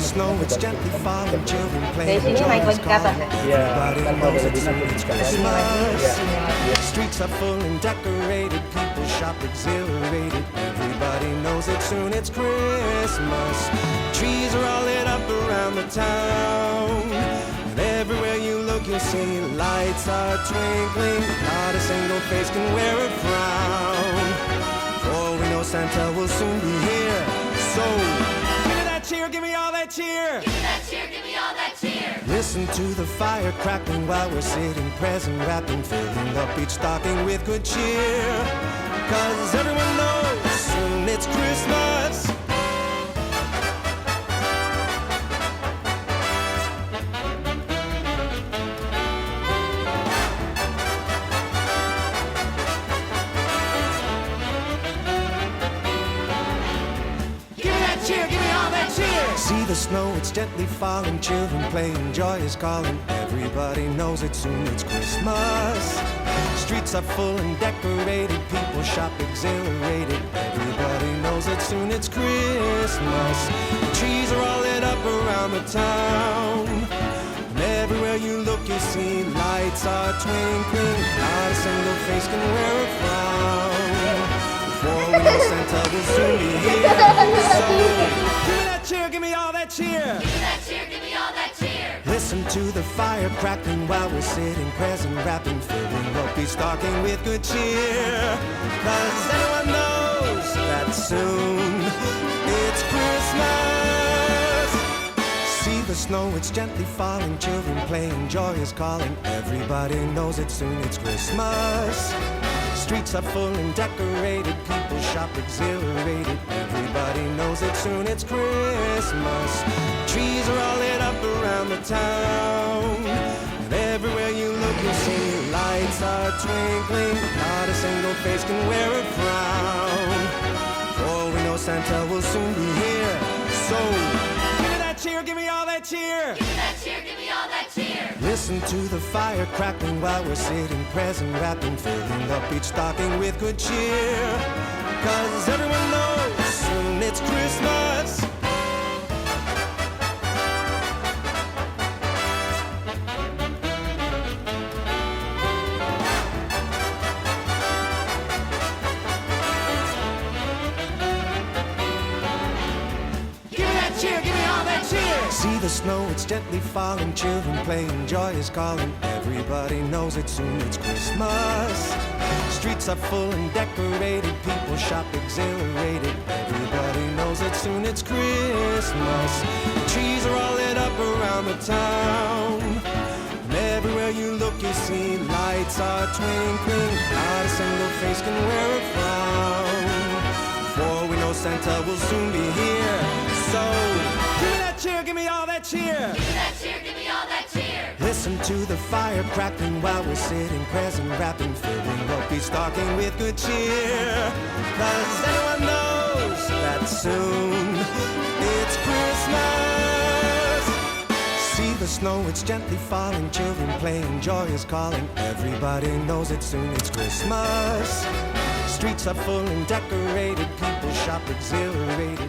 snow, it's gently falling, children Dari playing, sini naik joy is lagi ke atas calling. ya? Iya, Everybody kan kalau knows dari it's nanti soon, it's bisa Ke sini lagi, Christmas. sini lagi. Streets are full and decorated, people shop exhilarated. Everybody knows it soon, it's Christmas. Trees are all lit up around the town, and everywhere you look you'll see lights are twinkling. Not a single face can wear a frown, for we know Santa will soon be here. So give me that cheer, give me all that cheer. Give me that cheer, give me all that cheer. Listen to the fire crackling while we're sitting, present wrapping, filling up each stocking with good cheer. 'Cause everyone knows soon it's Christmas. Give me that cheer, give me all that cheer. See the snow, it's gently falling, children playing, joy is calling. Everybody knows it soon, it's Christmas. Streets are full and decorated, people shop exhilarated. Everybody knows it soon, it's Christmas. Trees are all lit up around the town, and everywhere you look you see lights are twinkling. Not a single face can wear a frown, for we know Santa will soon be here. So give me that cheer, give me all that cheer. Give me that cheer, give me all that cheer. Listen to the fire crackling while we're sitting, present wrapping, filling up each stocking with good cheer. 'Cause everyone knows that soon it's Christmas. See the snow, it's gently falling, children playing, joy is calling. Everybody knows it soon, it's Christmas. Streets are full and decorated, people shop exhilarated. Everybody knows it soon, it's Christmas. Trees are all lit up around the town, and everywhere you look you see lights are twinkling. Not a single face can wear a frown, for we know Santa will soon be here. So give me that cheer, give me all that cheer. Give me that cheer, give me all that cheer. Listen to the fire crackling while we're sitting, present wrapping, filling up each stocking with good cheer. 'Cause everyone knows soon it's Christmas. Give me that cheer, give me all that cheer. See the snow, it's gently falling, children playing, joy is calling. Everybody knows it soon, it's Christmas. Streets are full and decorated, people shop exhilarated. Everybody knows it soon, it's Christmas. Trees are all lit up around the town, and everywhere you look you see lights are twinkling. Not a single face can wear a frown, for we know Santa will soon be here. So give me that cheer, give me all that cheer. Give me that cheer, give me all that cheer. Listen to the fire crackling while we're sitting, present wrapping, filling up each stocking with good cheer. 'Cause everyone knows that soon it's Christmas. See the snow, it's gently falling, children playing, joy is calling. Everybody knows it soon, it's Christmas. Streets are full and decorated, people shop exhilarated.